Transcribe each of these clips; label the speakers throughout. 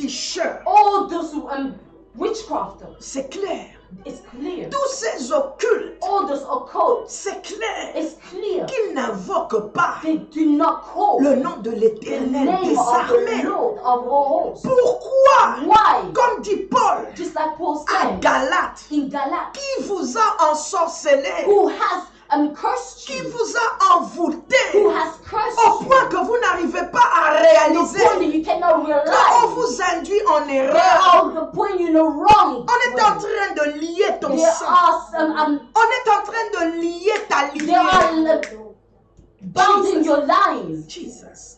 Speaker 1: féticheurs.
Speaker 2: all those witchcrafters.
Speaker 1: C'est clair.
Speaker 2: It's clear.
Speaker 1: Tous ces occultes,
Speaker 2: All those occults.
Speaker 1: c'est clair.
Speaker 2: It's clear.
Speaker 1: Qu'ils n'invoquent pas
Speaker 2: They do not call
Speaker 1: le nom de
Speaker 2: the
Speaker 1: l'Éternel
Speaker 2: name
Speaker 1: des
Speaker 2: of the
Speaker 1: armées.
Speaker 2: Lord of all hosts.
Speaker 1: Pourquoi,
Speaker 2: Why?
Speaker 1: comme dit Paul
Speaker 2: Just like Paul
Speaker 1: à
Speaker 2: said
Speaker 1: Galates,
Speaker 2: in Galat,
Speaker 1: qui vous a ensorcelé,
Speaker 2: who has cursed
Speaker 1: qui
Speaker 2: you,
Speaker 1: vous a envoûté,
Speaker 2: who has cursed
Speaker 1: au
Speaker 2: you,
Speaker 1: point que vous n'arrivez pas à
Speaker 2: the
Speaker 1: réaliser
Speaker 2: point that you cannot
Speaker 1: qu'on
Speaker 2: realize.
Speaker 1: vous induit en
Speaker 2: They
Speaker 1: erreur.
Speaker 2: are the point in the wrong.
Speaker 1: On est en
Speaker 2: way.
Speaker 1: train de lier ton
Speaker 2: There
Speaker 1: sang.
Speaker 2: are some
Speaker 1: On est en train de lier ta
Speaker 2: they are
Speaker 1: lignée.
Speaker 2: bound in your lines.
Speaker 1: Jesus.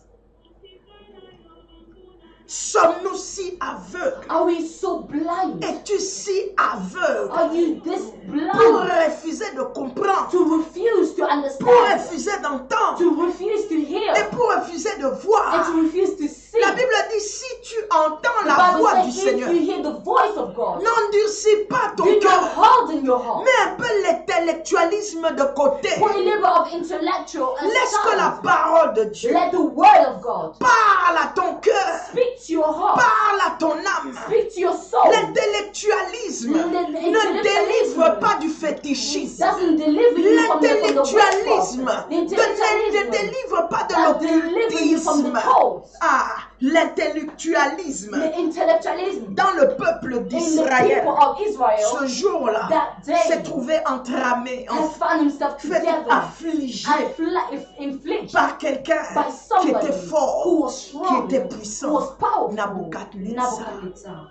Speaker 1: Sommes-nous si aveugles?
Speaker 2: Are we so blind?
Speaker 1: Es-tu si aveugle
Speaker 2: Are you this
Speaker 1: pour
Speaker 2: blind
Speaker 1: refuser de comprendre,
Speaker 2: to refuse to
Speaker 1: pour
Speaker 2: understand,
Speaker 1: refuser d'entendre
Speaker 2: to refuse to hear,
Speaker 1: et pour refuser de
Speaker 2: and
Speaker 1: voir?
Speaker 2: to refuse to see?
Speaker 1: La Bible dit, si tu entends
Speaker 2: The
Speaker 1: la
Speaker 2: Bible
Speaker 1: voix du
Speaker 2: says if
Speaker 1: Seigneur,
Speaker 2: you hear the voice of God,
Speaker 1: n'endurcis pas ton
Speaker 2: do not
Speaker 1: cœur.
Speaker 2: harden your heart.
Speaker 1: Mets un peu l'intellectualisme de côté.
Speaker 2: Put a little bit of intellectual
Speaker 1: Laisse que la
Speaker 2: aside.
Speaker 1: parole de Dieu
Speaker 2: Let the word of God
Speaker 1: parle à ton cœur,
Speaker 2: speak to your heart,
Speaker 1: parle à ton âme.
Speaker 2: speak to your soul.
Speaker 1: L'intellectualisme ne délivre pas du fétichisme.
Speaker 2: Doesn't deliver you from the
Speaker 1: L'intellectualisme
Speaker 2: witchcraft. The
Speaker 1: ne
Speaker 2: intellectualism
Speaker 1: délivre pas de
Speaker 2: that deliver you from the
Speaker 1: l'occultisme.
Speaker 2: cold.
Speaker 1: Ah, l'intellectualisme
Speaker 2: The intellectualism
Speaker 1: dans le peuple
Speaker 2: in the
Speaker 1: d'Israël,
Speaker 2: people of Israel
Speaker 1: ce jour-là,
Speaker 2: that
Speaker 1: s'est
Speaker 2: day
Speaker 1: trouvé entramé, en
Speaker 2: has found himself
Speaker 1: fait
Speaker 2: together
Speaker 1: affligé
Speaker 2: and inflicted
Speaker 1: par quelqu'un
Speaker 2: by
Speaker 1: qui
Speaker 2: somebody
Speaker 1: était fort,
Speaker 2: who was
Speaker 1: qui
Speaker 2: strong,
Speaker 1: était
Speaker 2: who
Speaker 1: puissant.
Speaker 2: was powerful.
Speaker 1: Nabucodonosor.
Speaker 2: Nebuchadnezzar.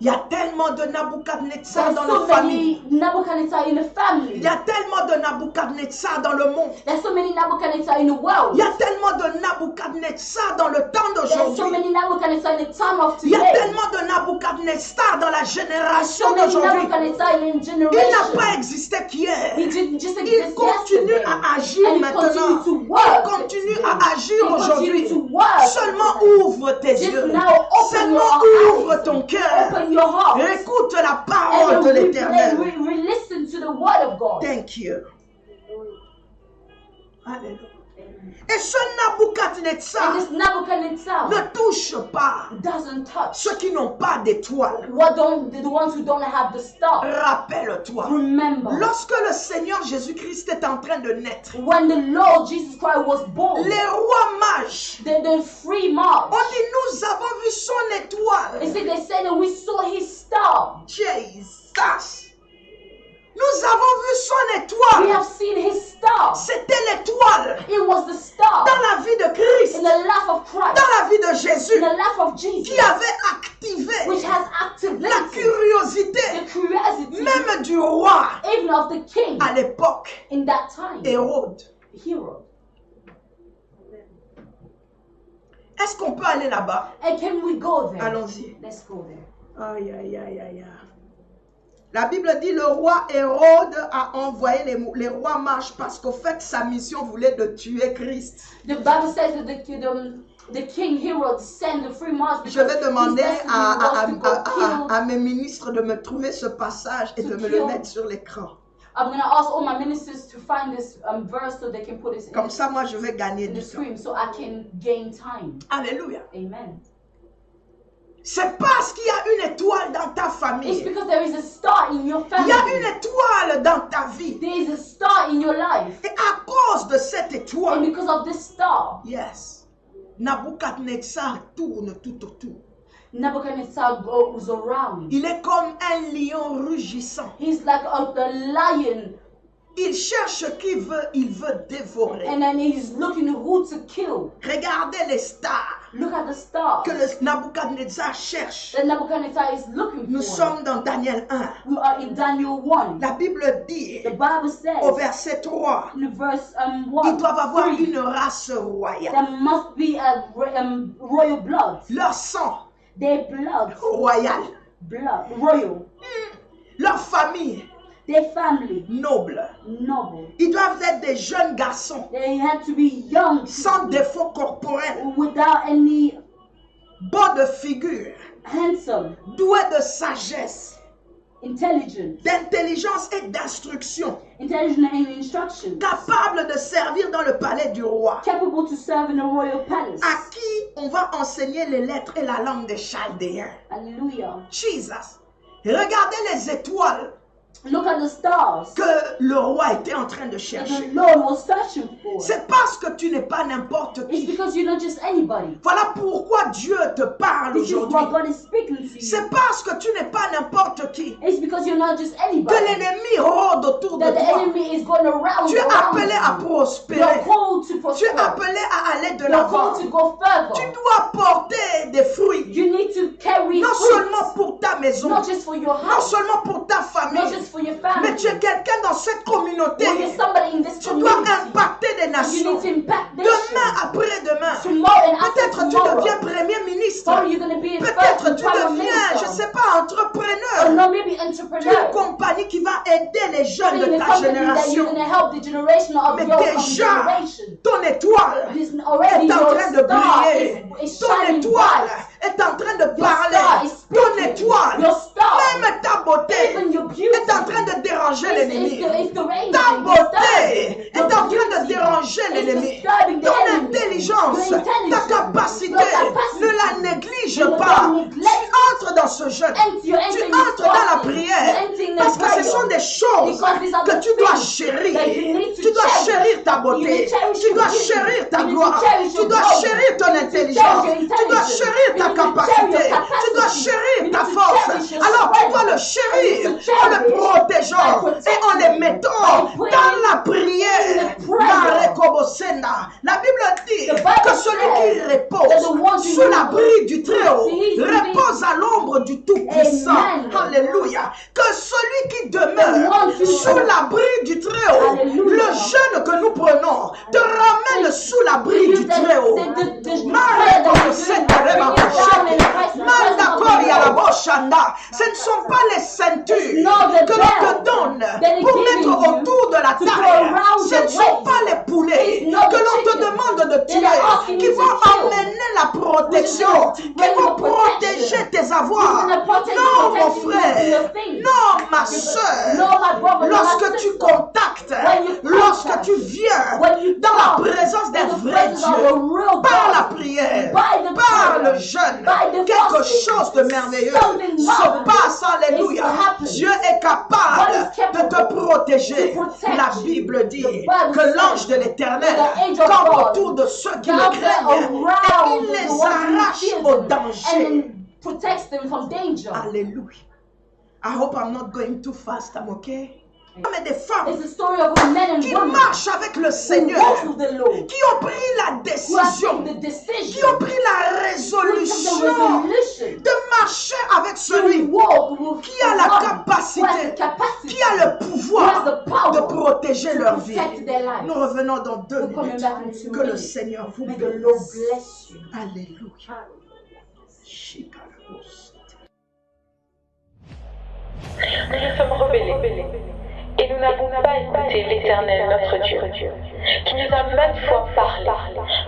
Speaker 1: Il y a tellement de Nabucodonosor
Speaker 2: There's
Speaker 1: dans
Speaker 2: so
Speaker 1: nos familles.
Speaker 2: many Nebuchadnezzar in the
Speaker 1: Il
Speaker 2: family.
Speaker 1: y a tellement de Nabucodonosor dans le monde.
Speaker 2: There's so many Nebuchadnezzar in the world.
Speaker 1: Il y a tellement de Nabucodonosor dans le temps
Speaker 2: There's so
Speaker 1: d'aujourd'hui.
Speaker 2: many Nebuchadnezzar in the time of
Speaker 1: Il y a
Speaker 2: today.
Speaker 1: tellement de Nabucodonosor dans la
Speaker 2: There's
Speaker 1: génération
Speaker 2: so many
Speaker 1: d'aujourd'hui.
Speaker 2: Nebuchadnezzar in
Speaker 1: Il n'a
Speaker 2: generation.
Speaker 1: pas existé qu'hier.
Speaker 2: He didn't just
Speaker 1: Il
Speaker 2: exist
Speaker 1: continue
Speaker 2: yesterday.
Speaker 1: à agir
Speaker 2: And he
Speaker 1: maintenant.
Speaker 2: continue to
Speaker 1: Il
Speaker 2: work.
Speaker 1: continue
Speaker 2: today.
Speaker 1: à agir
Speaker 2: He
Speaker 1: aujourd'hui.
Speaker 2: continue to work
Speaker 1: Seulement
Speaker 2: today.
Speaker 1: ouvre tes
Speaker 2: Just
Speaker 1: yeux.
Speaker 2: now open
Speaker 1: Seulement
Speaker 2: your
Speaker 1: ouvre
Speaker 2: eyes.
Speaker 1: ton cœur.
Speaker 2: Open your heart.
Speaker 1: Écoute la parole
Speaker 2: And
Speaker 1: de
Speaker 2: then
Speaker 1: l'Éternel.
Speaker 2: we listen to the word of God.
Speaker 1: Thank you. Alléluia. Et ce Nabucodonosor
Speaker 2: And this Nebuchadnezzar
Speaker 1: ne touche pas
Speaker 2: doesn't touch
Speaker 1: ceux qui n'ont pas d'étoile.
Speaker 2: the ones who don't have the star.
Speaker 1: Rappelle-toi,
Speaker 2: Remember,
Speaker 1: lorsque le Seigneur Jésus-Christ est en train de naître,
Speaker 2: when the Lord Jesus Christ was born,
Speaker 1: les rois mages
Speaker 2: the free march,
Speaker 1: ont dit, nous avons vu son étoile.
Speaker 2: they said that we saw his star.
Speaker 1: Jesus. Nous avons vu son
Speaker 2: We
Speaker 1: étoile.
Speaker 2: have seen his star.
Speaker 1: C'était l'étoile
Speaker 2: It was the star
Speaker 1: dans la vie de Christ,
Speaker 2: in the life of Christ,
Speaker 1: dans la vie de
Speaker 2: in
Speaker 1: Jésus,
Speaker 2: the life of Jesus,
Speaker 1: qui avait activé
Speaker 2: which has
Speaker 1: la
Speaker 2: activated
Speaker 1: curiosité
Speaker 2: the curiosity
Speaker 1: même du roi
Speaker 2: even of the king
Speaker 1: à l'époque,
Speaker 2: in that time.
Speaker 1: Hérode.
Speaker 2: Hero.
Speaker 1: Est-ce qu'on peut aller là-bas?
Speaker 2: And can we go there?
Speaker 1: Allons-y.
Speaker 2: Let's go there.
Speaker 1: Aïe, aïe, aïe, aïe, aïe. La Bible dit le roi Hérode a envoyé les rois mages parce qu'au fait sa mission voulait de tuer Christ.
Speaker 2: The Bible says that the king Herod sent the free march.
Speaker 1: Je vais demander
Speaker 2: à
Speaker 1: à mes ministres de me trouver ce passage et de me le mettre sur l'écran.
Speaker 2: I'm going to ask all my ministers to find this verse so they can put it
Speaker 1: Comme ça, moi, je vais gagner
Speaker 2: in
Speaker 1: du
Speaker 2: the
Speaker 1: temps.
Speaker 2: screen so I can gain time.
Speaker 1: Alléluia.
Speaker 2: Amen.
Speaker 1: C'est parce qu'il y a une étoile dans ta
Speaker 2: It's
Speaker 1: famille.
Speaker 2: because there is a star in your
Speaker 1: Il y a
Speaker 2: family.
Speaker 1: une étoile dans ta vie.
Speaker 2: There is a star in your life.
Speaker 1: Et à cause de cette
Speaker 2: And
Speaker 1: étoile,
Speaker 2: because of this star,
Speaker 1: yes, Nabucodonosor tourne tout autour.
Speaker 2: Nebuchadnezzar goes around.
Speaker 1: Il est comme un lion rugissant.
Speaker 2: He's like a lion,
Speaker 1: Il cherche qui il veut dévorer.
Speaker 2: and then he's looking who to kill.
Speaker 1: Regardez les stars
Speaker 2: Look at the stars
Speaker 1: que le Nabucodonosor cherche.
Speaker 2: that Nebuchadnezzar is looking
Speaker 1: Nous
Speaker 2: for.
Speaker 1: sommes dans Daniel 1.
Speaker 2: We are in Daniel 1.
Speaker 1: La Bible dit
Speaker 2: The Bible
Speaker 1: au
Speaker 2: says
Speaker 1: verset 3,
Speaker 2: in verse
Speaker 1: ils
Speaker 2: 1,
Speaker 1: doivent avoir
Speaker 2: 3,
Speaker 1: une race royale.
Speaker 2: there must be a royal blood.
Speaker 1: Leur sang
Speaker 2: Their blood,
Speaker 1: royal.
Speaker 2: royal.
Speaker 1: Leur famille
Speaker 2: Their family,
Speaker 1: noble.
Speaker 2: noble.
Speaker 1: Ils doivent être des jeunes garçons
Speaker 2: They had to be young,
Speaker 1: sans défaut corporel,
Speaker 2: without any
Speaker 1: beaux de figure,
Speaker 2: handsome,
Speaker 1: doués de sagesse, d'intelligence et d'instruction,
Speaker 2: intelligent and instruction,
Speaker 1: capable de servir dans le palais du roi,
Speaker 2: capable to serve in a royal palace.
Speaker 1: à qui on va enseigner les lettres et la langue des Chaldéens.
Speaker 2: Hallelujah.
Speaker 1: Jesus. Regardez les étoiles
Speaker 2: Look at the stars
Speaker 1: que le roi était en train de
Speaker 2: that
Speaker 1: chercher.
Speaker 2: the Lord was searching for.
Speaker 1: C'est parce que tu n'es pas n'importe
Speaker 2: It's
Speaker 1: qui.
Speaker 2: because you're not just anybody.
Speaker 1: Voilà pourquoi Dieu te parle
Speaker 2: This is
Speaker 1: aujourd'hui.
Speaker 2: what God is speaking to you.
Speaker 1: C'est parce que tu n'es pas n'importe qui
Speaker 2: It's because you're not just
Speaker 1: que
Speaker 2: anybody.
Speaker 1: l'ennemi rôde autour de
Speaker 2: That the
Speaker 1: toi.
Speaker 2: enemy is going around
Speaker 1: Tu es appelé à
Speaker 2: you.
Speaker 1: prospérer.
Speaker 2: You're called to
Speaker 1: Tu es
Speaker 2: prosper.
Speaker 1: appelé à aller de
Speaker 2: You're
Speaker 1: l'avant.
Speaker 2: called to go further.
Speaker 1: Tu dois porter des fruits.
Speaker 2: You need to carry
Speaker 1: Non
Speaker 2: fruit.
Speaker 1: seulement pour ta maison,
Speaker 2: Not just for your
Speaker 1: non
Speaker 2: house.
Speaker 1: seulement pour ta
Speaker 2: Not
Speaker 1: famille,
Speaker 2: just for your
Speaker 1: mais tu
Speaker 2: family.
Speaker 1: es quelqu'un dans cette communauté.
Speaker 2: When you're somebody in this
Speaker 1: Tu dois
Speaker 2: community.
Speaker 1: impacter des
Speaker 2: You
Speaker 1: nations.
Speaker 2: need to impact
Speaker 1: Demain,
Speaker 2: nations.
Speaker 1: après-demain,
Speaker 2: Tomorrow and after
Speaker 1: peut-être tu
Speaker 2: tomorrow.
Speaker 1: deviens premier ministre.
Speaker 2: Tomorrow you're going to be a
Speaker 1: Peut-être
Speaker 2: first
Speaker 1: tu
Speaker 2: prime
Speaker 1: deviens, je ne
Speaker 2: minister.
Speaker 1: sais pas,
Speaker 2: Or
Speaker 1: entrepreneur.
Speaker 2: no, maybe
Speaker 1: Tu es une
Speaker 2: entrepreneur.
Speaker 1: compagnie qui va aider les jeunes
Speaker 2: Maybe
Speaker 1: de
Speaker 2: in a
Speaker 1: ta
Speaker 2: company that you're
Speaker 1: génération.
Speaker 2: going to help the generation of
Speaker 1: Mais
Speaker 2: your
Speaker 1: déjà,
Speaker 2: generation.
Speaker 1: ton étoile
Speaker 2: This already
Speaker 1: est en
Speaker 2: your
Speaker 1: train de
Speaker 2: star
Speaker 1: briller.
Speaker 2: is
Speaker 1: Ton
Speaker 2: shining
Speaker 1: étoile
Speaker 2: bright.
Speaker 1: est en train de
Speaker 2: Your star
Speaker 1: parler.
Speaker 2: is
Speaker 1: Ton
Speaker 2: speaking.
Speaker 1: étoile,
Speaker 2: Your star,
Speaker 1: même ta beauté,
Speaker 2: even your beauty,
Speaker 1: est en train de déranger l'ennemi.
Speaker 2: is the rain.
Speaker 1: Ta beauté est en train de déranger l'ennemi. Ton intelligence, ta capacité, ne la néglige pas. Tu entres dans ce jeûne. Tu entres dans la prière. Parce que ce sont des choses que tu dois chérir. Tu dois chérir ta beauté. Tu dois chérir ta gloire. Tu dois chérir ton intelligence. Tu dois chérir ta capacité. Tu dois chérir ta force. Alors tu dois le chérir en le protégeant et en les mettant dans la prière. La Bible dit que celui qui repose sous l'abri du Très-Haut repose à l'ombre du Tout-Puissant. Alléluia. Que celui qui demeure sous l'abri du Très-Haut, le jeûne que nous prenons, te ramène sous l'abri du Très-Haut. Ce ne sont pas les ceintures que l'on te donne pour mettre autour de la taille. Ce ne sont pas les poulets que l'on te demande de tuer qui vont amener la protection, qui vont protéger tes avoirs. Non, mon frère, non, ma soeur, lorsque tu contactes, lorsque tu viens dans la présence d'un vrai Dieu, par la prière, par le jeûne, quelque chose de merveilleux se passe, alléluia. Dieu est capable de te protéger. La Bible dit que l'ange de l'Éternel campe autour de ceux qui le craignent et il les arrache au danger.
Speaker 2: Protects them from danger.
Speaker 1: Alléluia. I hope I'm not going too fast, I'm okay? Mais des femmes
Speaker 2: It's the story of men and
Speaker 1: qui
Speaker 2: women
Speaker 1: marchent avec le
Speaker 2: who
Speaker 1: Seigneur,
Speaker 2: walk with the Lord,
Speaker 1: qui ont pris la
Speaker 2: who have
Speaker 1: décision,
Speaker 2: taken the
Speaker 1: qui
Speaker 2: decision,
Speaker 1: ont pris la
Speaker 2: who took the
Speaker 1: résolution
Speaker 2: resolution
Speaker 1: de marcher avec
Speaker 2: to
Speaker 1: celui
Speaker 2: walk with
Speaker 1: qui a la
Speaker 2: one who has the
Speaker 1: capacité,
Speaker 2: capacity,
Speaker 1: qui a le
Speaker 2: who has
Speaker 1: pouvoir
Speaker 2: the power
Speaker 1: de protéger
Speaker 2: to
Speaker 1: leur vie.
Speaker 2: protect their life.
Speaker 1: Nous revenons dans 2
Speaker 2: We're coming
Speaker 1: minutes.
Speaker 2: back in 2
Speaker 1: Que le
Speaker 2: minutes.
Speaker 1: Seigneur vous
Speaker 2: May the Lord
Speaker 1: bénisse.
Speaker 2: bless you.
Speaker 1: Alléluia.
Speaker 3: Nous nous sommes rebellés et nous n'avons pas écouté l'Éternel notre Dieu, qui nous a maintes fois parlé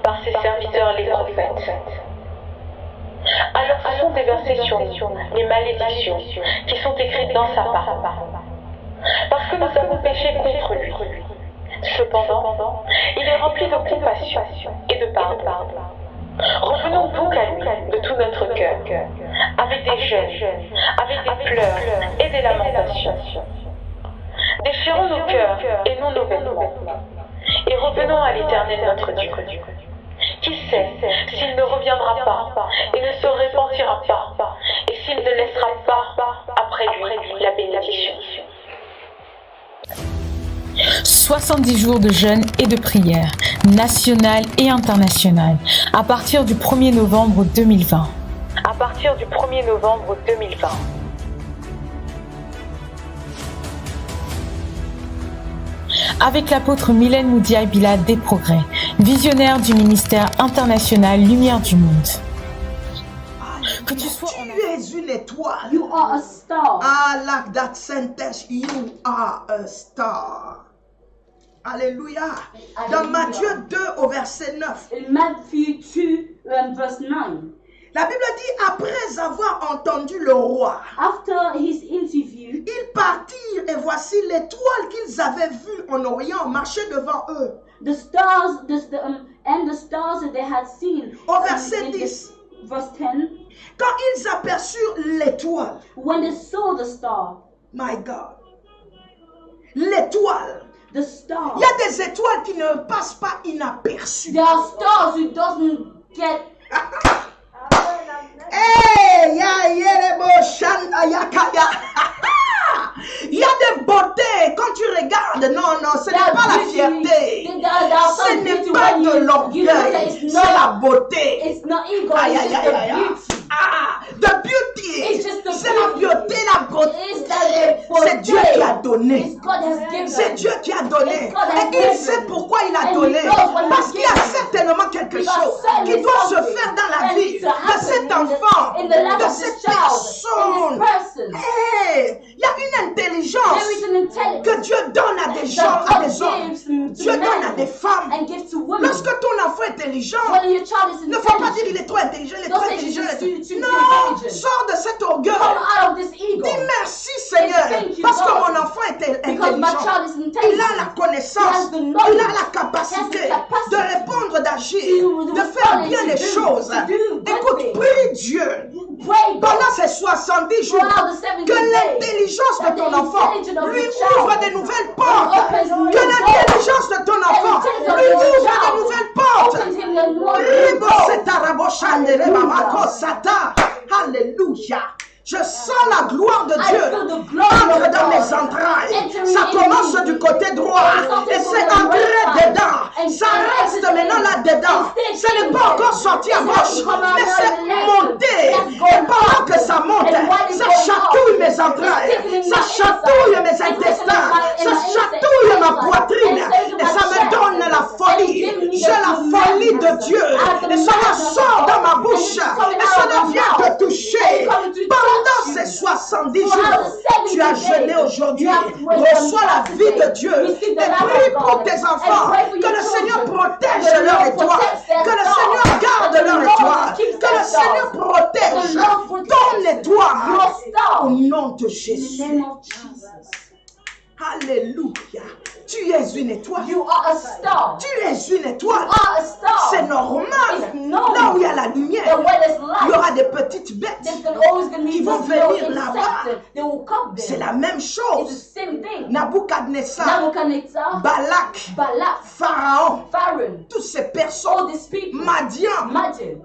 Speaker 3: par ses serviteurs les prophètes. Alors ce sont des versets sur nous, les malédictions qui sont écrites dans sa parole, parce que nous avons péché contre lui. Cependant, il est rempli de compassion et de pardon. Revenons donc à lui de tout notre cœur, avec des jeûnes, avec des pleurs et des lamentations. Déchirons nos cœurs et non nos vêtements, et revenons à l'Éternel notre Dieu. Qui sait s'il ne reviendra pas et ne se repentira pas, et s'il ne laissera pas après lui la bénédiction.
Speaker 4: 70 jours de jeûne et de prière, nationales et internationales, à partir du 1er novembre 2020.
Speaker 3: À partir du 1er novembre 2020.
Speaker 4: Avec l'apôtre Mylène Moudiaye-Bila des Progrès, visionnaire du ministère international Lumière du Monde. Que tu sois en
Speaker 1: Tu es une étoile.
Speaker 2: You are a star.
Speaker 1: I like that sentence. You are a star. Alléluia. Dans
Speaker 2: Alléluia.
Speaker 1: Matthieu 2 au verset 9.
Speaker 2: In Matthew 2 verse 9,
Speaker 1: La Bible dit, après avoir entendu le roi,
Speaker 2: after his interview,
Speaker 1: ils partirent et voici l'étoile qu'ils avaient vue en Orient marcher devant eux.
Speaker 2: the stars, and the stars that they had seen.
Speaker 1: Au verset
Speaker 2: in
Speaker 1: 10,
Speaker 2: verse 10,
Speaker 1: quand ils aperçurent l'étoile,
Speaker 2: when they saw the star,
Speaker 1: my God, l'étoile,
Speaker 2: the star.
Speaker 1: il y a des étoiles qui ne passent pas inaperçues.
Speaker 2: There are stars who doesn't get.
Speaker 1: Hey, il y a des beautés quand tu regardes. Non, non, ce n'est pas la fierté. Ce n'est pas de l'orgueil. C'est la beauté.
Speaker 2: It's not ego.
Speaker 1: Aïe,
Speaker 2: It's
Speaker 1: aïe,
Speaker 2: just
Speaker 1: aïe,
Speaker 2: the
Speaker 1: aïe, aïe.
Speaker 2: beauty.
Speaker 1: Ah, the beauty.
Speaker 2: It's just the
Speaker 1: C'est la beauté, la beauté.
Speaker 2: It's the
Speaker 1: C'est Dieu qui a donné.
Speaker 2: It's God has given.
Speaker 1: C'est Dieu qui a donné.
Speaker 2: It's God has
Speaker 1: Et il
Speaker 2: given.
Speaker 1: sait pourquoi il a
Speaker 2: And
Speaker 1: donné.
Speaker 2: he knows what
Speaker 1: Parce
Speaker 2: he's
Speaker 1: qu'il y a
Speaker 2: given.
Speaker 1: certainement quelque
Speaker 2: Because
Speaker 1: chose
Speaker 2: something
Speaker 1: qui doit se
Speaker 2: something
Speaker 1: faire dans la
Speaker 2: that
Speaker 1: vie
Speaker 2: needs to
Speaker 1: de
Speaker 2: happen
Speaker 1: cet enfant,
Speaker 2: in the life
Speaker 1: de
Speaker 2: of this
Speaker 1: cette
Speaker 2: child,
Speaker 1: personne.
Speaker 2: in this person.
Speaker 1: Hey, il y a une intelligence
Speaker 2: There is an intelligence
Speaker 1: que Dieu donne à des gens,
Speaker 2: that
Speaker 1: à
Speaker 2: God
Speaker 1: des hommes.
Speaker 2: gives to
Speaker 1: Dieu donne à des
Speaker 2: men
Speaker 1: femmes.
Speaker 2: and gives to women.
Speaker 1: Lorsque ton enfant est intelligent,
Speaker 2: When your child is
Speaker 1: ne faut pas dire
Speaker 2: intelligent,
Speaker 1: il est trop intelligent, il est
Speaker 2: Don't
Speaker 1: trop
Speaker 2: say
Speaker 1: intelligent.
Speaker 2: he's too
Speaker 1: Non,
Speaker 2: intelligent.
Speaker 1: sors de cet orgueil.
Speaker 2: come out of this ego.
Speaker 1: Dis merci Seigneur,
Speaker 2: Thank you,
Speaker 1: parce que
Speaker 2: God.
Speaker 1: mon enfant est
Speaker 2: Because my
Speaker 1: intelligent.
Speaker 2: child is
Speaker 1: Il a
Speaker 2: intelligent.
Speaker 1: la connaissance,
Speaker 2: He has the knowledge.
Speaker 1: il a la capacité
Speaker 2: He has the capacity
Speaker 1: de répondre, d'agir,
Speaker 2: to
Speaker 1: de faire
Speaker 2: respond
Speaker 1: bien
Speaker 2: and
Speaker 1: les
Speaker 2: to do-
Speaker 1: choses.
Speaker 2: to do good
Speaker 1: Écoute,
Speaker 2: things.
Speaker 1: prie Dieu
Speaker 2: Pray God
Speaker 1: pendant ces 70 jours
Speaker 2: throughout the 70
Speaker 1: que
Speaker 2: days
Speaker 1: l'intelligence de
Speaker 2: that
Speaker 1: ton
Speaker 2: the
Speaker 1: enfant
Speaker 2: intelligence of
Speaker 1: lui
Speaker 2: your child
Speaker 1: ouvre des nouvelles portes.
Speaker 2: opens new
Speaker 1: Que
Speaker 2: doors.
Speaker 1: l'intelligence de ton enfant
Speaker 2: intelligence of
Speaker 1: lui
Speaker 2: your
Speaker 1: ouvre des
Speaker 2: child
Speaker 1: nouvelles portes.
Speaker 2: opens him the new
Speaker 1: Ribo
Speaker 2: doors.
Speaker 1: setaraboshandere mamako sata. Alléluia. Je sens la gloire de
Speaker 2: I
Speaker 1: Dieu
Speaker 2: feel the glory
Speaker 1: entre
Speaker 2: of
Speaker 1: dans
Speaker 2: God
Speaker 1: mes entrailles.
Speaker 2: entering
Speaker 1: Ça
Speaker 2: in
Speaker 1: commence
Speaker 2: me.
Speaker 1: du côté droit
Speaker 2: Something
Speaker 1: et
Speaker 2: from
Speaker 1: c'est
Speaker 2: the
Speaker 1: entré
Speaker 2: right side.
Speaker 1: dedans.
Speaker 2: And
Speaker 1: Ça
Speaker 2: it
Speaker 1: reste
Speaker 2: enters
Speaker 1: maintenant
Speaker 2: in.
Speaker 1: là-dedans.
Speaker 2: It's
Speaker 1: Ce n'est pas
Speaker 2: taking
Speaker 1: encore sorti à
Speaker 2: It's
Speaker 1: gauche,
Speaker 2: not come out
Speaker 1: mais
Speaker 2: now
Speaker 1: c'est
Speaker 2: in the left.
Speaker 1: monté.
Speaker 2: That's
Speaker 1: Et
Speaker 2: going
Speaker 1: pendant
Speaker 2: up.
Speaker 1: que ça monte,
Speaker 2: And while it's
Speaker 1: ça
Speaker 2: going
Speaker 1: chatouille
Speaker 2: up,
Speaker 1: mes
Speaker 2: it's
Speaker 1: entrailles,
Speaker 2: tickling
Speaker 1: ça
Speaker 2: my
Speaker 1: chatouille
Speaker 2: inside.
Speaker 1: mes
Speaker 2: It's
Speaker 1: intestins,
Speaker 2: tickling
Speaker 1: ça
Speaker 2: my
Speaker 1: chatouille ma
Speaker 2: inside.
Speaker 1: poitrine
Speaker 2: And it's
Speaker 1: et ça me
Speaker 2: tickling my
Speaker 1: donne
Speaker 2: chest.
Speaker 1: la folie.
Speaker 2: And it gives me
Speaker 1: J'ai la
Speaker 2: the
Speaker 1: folie de
Speaker 2: madness.
Speaker 1: Dieu
Speaker 2: I have the
Speaker 1: et cela
Speaker 2: madness of
Speaker 1: sort
Speaker 2: God.
Speaker 1: dans ma
Speaker 2: And
Speaker 1: bouche
Speaker 2: it's coming
Speaker 1: et
Speaker 2: out
Speaker 1: cela
Speaker 2: of my
Speaker 1: vient
Speaker 2: mouth.
Speaker 1: te toucher.
Speaker 2: It's coming to
Speaker 1: Pendant
Speaker 2: touch
Speaker 1: ces
Speaker 2: you.
Speaker 1: 70
Speaker 2: Throughout
Speaker 1: jours,
Speaker 2: the 70
Speaker 1: tu as
Speaker 2: days,
Speaker 1: jeûné aujourd'hui.
Speaker 2: you have prayed
Speaker 1: Reçois la
Speaker 2: on
Speaker 1: vie de
Speaker 2: Saturday.
Speaker 1: Dieu
Speaker 2: Receive
Speaker 1: et
Speaker 2: the love
Speaker 1: prie
Speaker 2: of
Speaker 1: pour
Speaker 2: God.
Speaker 1: tes
Speaker 2: And
Speaker 1: enfants.
Speaker 2: pray for
Speaker 1: Que
Speaker 2: your
Speaker 1: le Seigneur
Speaker 2: children.
Speaker 1: protège
Speaker 2: That the
Speaker 1: leur
Speaker 2: Lord
Speaker 1: étoile.
Speaker 2: protects their
Speaker 1: Que le
Speaker 2: stars.
Speaker 1: Seigneur garde
Speaker 2: That the
Speaker 1: leur
Speaker 2: Lord
Speaker 1: étoile.
Speaker 2: keeps
Speaker 1: Que le
Speaker 2: their
Speaker 1: Seigneur
Speaker 2: stars.
Speaker 1: protège
Speaker 2: That the Lord
Speaker 1: ton
Speaker 2: protects
Speaker 1: étoile.
Speaker 2: your star.
Speaker 1: Au nom de
Speaker 2: In the
Speaker 1: Jésus.
Speaker 2: name of Jesus.
Speaker 1: Alléluia. Tu es une étoile.
Speaker 2: You are a star.
Speaker 1: Tu es une étoile.
Speaker 2: You are a star.
Speaker 1: C'est normal.
Speaker 2: It's normal.
Speaker 1: Là où il y a la
Speaker 2: And
Speaker 1: lumière,
Speaker 2: where there's
Speaker 1: il y
Speaker 2: light,
Speaker 1: aura des petites bêtes.
Speaker 2: there's always going to
Speaker 1: Qui
Speaker 2: be
Speaker 1: vont
Speaker 2: those little
Speaker 1: venir là-bas.
Speaker 2: insects. They will come
Speaker 1: C'est
Speaker 2: there.
Speaker 1: la même
Speaker 2: It's the
Speaker 1: chose.
Speaker 2: same thing.
Speaker 1: Nabucodonosor,
Speaker 2: Nebuchadnezzar,
Speaker 1: Balak,
Speaker 2: Balak,
Speaker 1: Pharaon,
Speaker 2: Pharaoh,
Speaker 1: toutes ces
Speaker 2: all
Speaker 1: personnes,
Speaker 2: these people.
Speaker 1: Madian,
Speaker 2: Imagine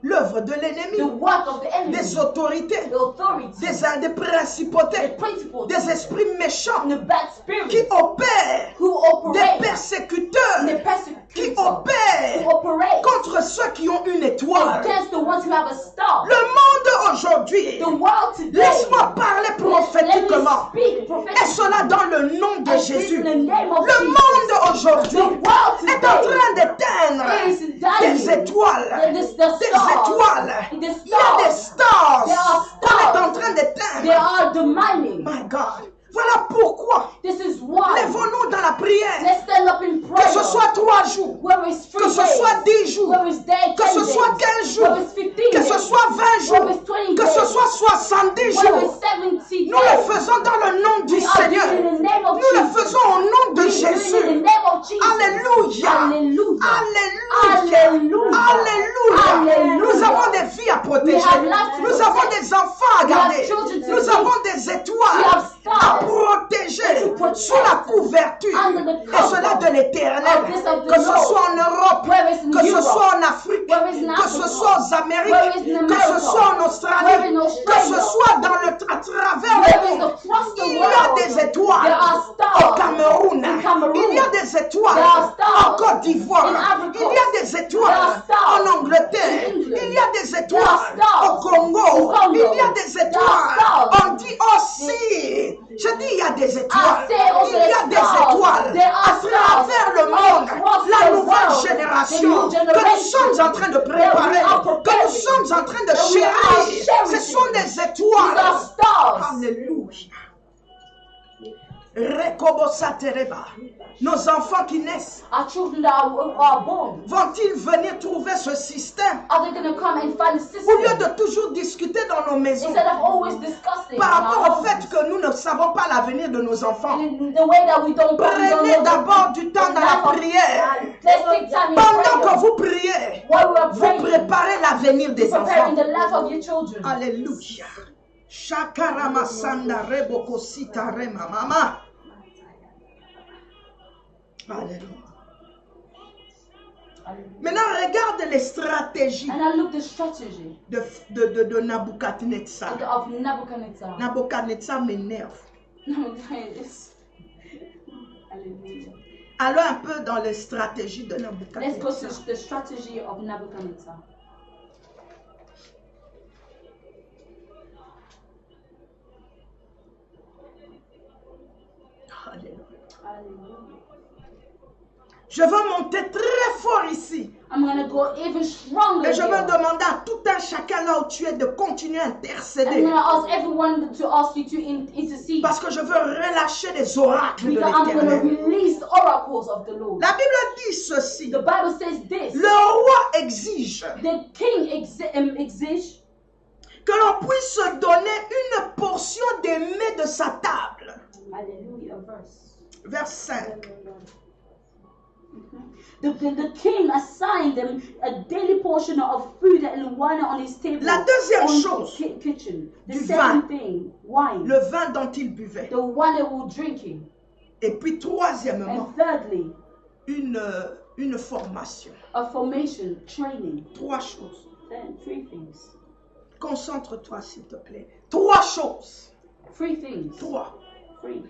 Speaker 1: l'œuvre de
Speaker 2: the
Speaker 1: l'ennemi,
Speaker 2: work of the enemy,
Speaker 1: des autorités,
Speaker 2: the authority,
Speaker 1: des
Speaker 2: the
Speaker 1: principautés,
Speaker 2: principles,
Speaker 1: des esprits méchants
Speaker 2: and the bad
Speaker 1: qui
Speaker 2: spirits
Speaker 1: opèrent,
Speaker 2: who
Speaker 1: des
Speaker 2: operate,
Speaker 1: persécuteurs
Speaker 2: the
Speaker 1: qui
Speaker 2: persecutors
Speaker 1: opèrent
Speaker 2: who operate
Speaker 1: contre ceux qui ont une étoile.
Speaker 2: against the ones who have a star.
Speaker 1: Le monde aujourd'hui,
Speaker 2: The world today.
Speaker 1: laisse-moi parler
Speaker 2: Let me
Speaker 1: prophétiquement,
Speaker 2: speak
Speaker 1: et
Speaker 2: prophetically.
Speaker 1: cela dans le nom de
Speaker 2: And this
Speaker 1: Jésus.
Speaker 2: in the name of
Speaker 1: Le
Speaker 2: Jesus.
Speaker 1: monde aujourd'hui
Speaker 2: The world
Speaker 1: est en
Speaker 2: today
Speaker 1: train d'éteindre
Speaker 2: is dying.
Speaker 1: des étoiles.
Speaker 2: The
Speaker 1: Des
Speaker 2: stars.
Speaker 1: étoiles.
Speaker 2: The
Speaker 1: Il y a des
Speaker 2: stars.
Speaker 1: stars
Speaker 2: There are
Speaker 1: qu'on est
Speaker 2: stars.
Speaker 1: en train
Speaker 2: They
Speaker 1: d'éteindre.
Speaker 2: are demanding.
Speaker 1: My God. Voilà pourquoi.
Speaker 2: This is why.
Speaker 1: Lèvons-nous dans la prière.
Speaker 2: Let's stand up in
Speaker 1: Que
Speaker 2: prayer.
Speaker 1: ce soit 3 jours.
Speaker 2: Whether it's 3
Speaker 1: Que ce
Speaker 2: days,
Speaker 1: soit 10 jours.
Speaker 2: whether it's day,
Speaker 1: Que
Speaker 2: 10
Speaker 1: ce soit
Speaker 2: days,
Speaker 1: 15 jours.
Speaker 2: whether it's 15
Speaker 1: Que ce
Speaker 2: days,
Speaker 1: soit 20 jours.
Speaker 2: whether it's 20
Speaker 1: Que ce
Speaker 2: days,
Speaker 1: soit 70
Speaker 2: whether
Speaker 1: jours.
Speaker 2: it's 70
Speaker 1: Nous le
Speaker 2: days.
Speaker 1: faisons dans le nom du
Speaker 2: We are
Speaker 1: Seigneur.
Speaker 2: doing it in the name of
Speaker 1: Nous le
Speaker 2: Jesus.
Speaker 1: faisons au nom de
Speaker 2: We do it in the
Speaker 1: Jésus.
Speaker 2: name of Jesus.
Speaker 1: Alléluia.
Speaker 2: Hallelujah.
Speaker 1: Alléluia.
Speaker 2: Alléluia.
Speaker 1: Alléluia.
Speaker 2: Alléluia.
Speaker 1: Nous avons des vies à protéger.
Speaker 2: We have life to
Speaker 1: Nous avons
Speaker 2: protect.
Speaker 1: des enfants à
Speaker 2: We have
Speaker 1: garder.
Speaker 2: children to
Speaker 1: Nous
Speaker 2: feed.
Speaker 1: avons des
Speaker 2: We
Speaker 1: étoiles
Speaker 2: have stars
Speaker 1: à protéger
Speaker 2: to protect
Speaker 1: sous la couverture.
Speaker 2: under the
Speaker 1: Et cela de l'éternel.
Speaker 2: of this of the
Speaker 1: Que ce
Speaker 2: Lord.
Speaker 1: soit en Europe,
Speaker 2: Whether it's in
Speaker 1: que ce
Speaker 2: Europe,
Speaker 1: soit en Afrique,
Speaker 2: whether it's in
Speaker 1: que ce
Speaker 2: Africa,
Speaker 1: soit aux Amériques,
Speaker 2: whether it's in
Speaker 1: que ce
Speaker 2: America,
Speaker 1: soit en
Speaker 2: whether
Speaker 1: Australie,
Speaker 2: in
Speaker 1: que
Speaker 2: Australia,
Speaker 1: ce soit à travers
Speaker 2: whether
Speaker 1: le
Speaker 2: it's
Speaker 1: monde.
Speaker 2: across the
Speaker 1: Il y a
Speaker 2: world,
Speaker 1: des étoiles
Speaker 2: there are
Speaker 1: au
Speaker 2: stars
Speaker 1: Cameroun.
Speaker 2: in Cameroon.
Speaker 1: Il y a des étoiles
Speaker 2: There are stars
Speaker 1: en Côte d'Ivoire.
Speaker 2: in Ivory
Speaker 1: Il
Speaker 2: Coast.
Speaker 1: y a des
Speaker 2: There
Speaker 1: étoiles
Speaker 2: are stars
Speaker 1: en Angleterre.
Speaker 2: in England.
Speaker 1: Il y a des
Speaker 2: There are
Speaker 1: étoiles
Speaker 2: stars
Speaker 1: au Congo.
Speaker 2: in Congo.
Speaker 1: Il y a des
Speaker 2: There are
Speaker 1: étoiles.
Speaker 2: stars.
Speaker 1: On dit aussi. Je dis il y a des étoiles.
Speaker 2: say also
Speaker 1: Il y a
Speaker 2: the
Speaker 1: des
Speaker 2: stars.
Speaker 1: étoiles
Speaker 2: There are
Speaker 1: à travers le
Speaker 2: stars
Speaker 1: monde.
Speaker 2: across
Speaker 1: La
Speaker 2: the
Speaker 1: nouvelle
Speaker 2: world.
Speaker 1: génération
Speaker 2: The new
Speaker 1: que nous
Speaker 2: generation
Speaker 1: sommes en train de préparer,
Speaker 2: that we are
Speaker 1: que nous
Speaker 2: preparing.
Speaker 1: sommes en train de
Speaker 2: That we are
Speaker 1: chérir. Ce
Speaker 2: cherishing.
Speaker 1: sont des
Speaker 2: These are
Speaker 1: étoiles.
Speaker 2: stars.
Speaker 1: Alléluia. Rekobosatereba. Nos enfants qui naissent,
Speaker 2: Our children that are born,
Speaker 1: vont-ils venir trouver ce système
Speaker 2: are they going to come and find a
Speaker 1: au lieu
Speaker 2: system
Speaker 1: de toujours discuter dans nos maisons
Speaker 2: instead of always discussing
Speaker 1: par
Speaker 2: in our
Speaker 1: rapport au
Speaker 2: homes,
Speaker 1: fait que nous ne savons pas l'avenir de nos enfants?
Speaker 2: in the way that we don't
Speaker 1: Prenez
Speaker 2: know
Speaker 1: d'abord du temps dans la prière.
Speaker 2: Let's take time in
Speaker 1: Pendant que
Speaker 2: prayer.
Speaker 1: vous priez,
Speaker 2: While we are
Speaker 1: vous
Speaker 2: praying,
Speaker 1: préparez l'avenir des
Speaker 2: preparing
Speaker 1: enfants.
Speaker 2: the life of your children.
Speaker 1: Alléluia. Shakarama sanda reboko sita rema mama. Alléluia. Maintenant, regarde les stratégies
Speaker 2: And I look the strategy
Speaker 1: de Nabucodonosor.
Speaker 2: of Nebuchadnezzar.
Speaker 1: Nabucodonosor m'énerve.
Speaker 2: It's- Hallelujah.
Speaker 1: Allons un peu dans les stratégies de
Speaker 2: Let's go
Speaker 1: Nabucodonosor.
Speaker 2: to the strategy of Nebuchadnezzar.
Speaker 1: Alléluia.
Speaker 2: Hallelujah.
Speaker 1: Je veux monter très fort ici.
Speaker 2: I'm going to go even stronger.
Speaker 1: Et je veux
Speaker 2: here.
Speaker 1: demander à tout un chacun là où tu es de continuer à
Speaker 2: I'm
Speaker 1: intercéder.
Speaker 2: going to ask everyone to ask you to intercede.
Speaker 1: Parce que je veux relâcher les oracles de
Speaker 2: Because I'm going to
Speaker 1: l'Éternel.
Speaker 2: release oracles of the Lord.
Speaker 1: La Bible dit ceci.
Speaker 2: The Bible says this.
Speaker 1: Le roi exige
Speaker 2: The king exige
Speaker 1: que l'on puisse donner une portion des mets de sa table.
Speaker 2: Hallelujah verse.
Speaker 1: Vers 5.
Speaker 2: The king assigned them a daily portion of food and wine on his table.
Speaker 1: La deuxième
Speaker 2: on
Speaker 1: chose,
Speaker 2: kitchen. The
Speaker 1: du
Speaker 2: second
Speaker 1: vin.
Speaker 2: thing, wine.
Speaker 1: Le vin dont il buvait.
Speaker 2: The wine they were drinking.
Speaker 1: Et puis troisièmement,
Speaker 2: And thirdly,
Speaker 1: une formation.
Speaker 2: a formation, training.
Speaker 1: Trois choses.
Speaker 2: Then three things.
Speaker 1: Concentre-toi s'il te plaît. Trois choses.
Speaker 2: Three things.
Speaker 1: Trois.
Speaker 2: Three.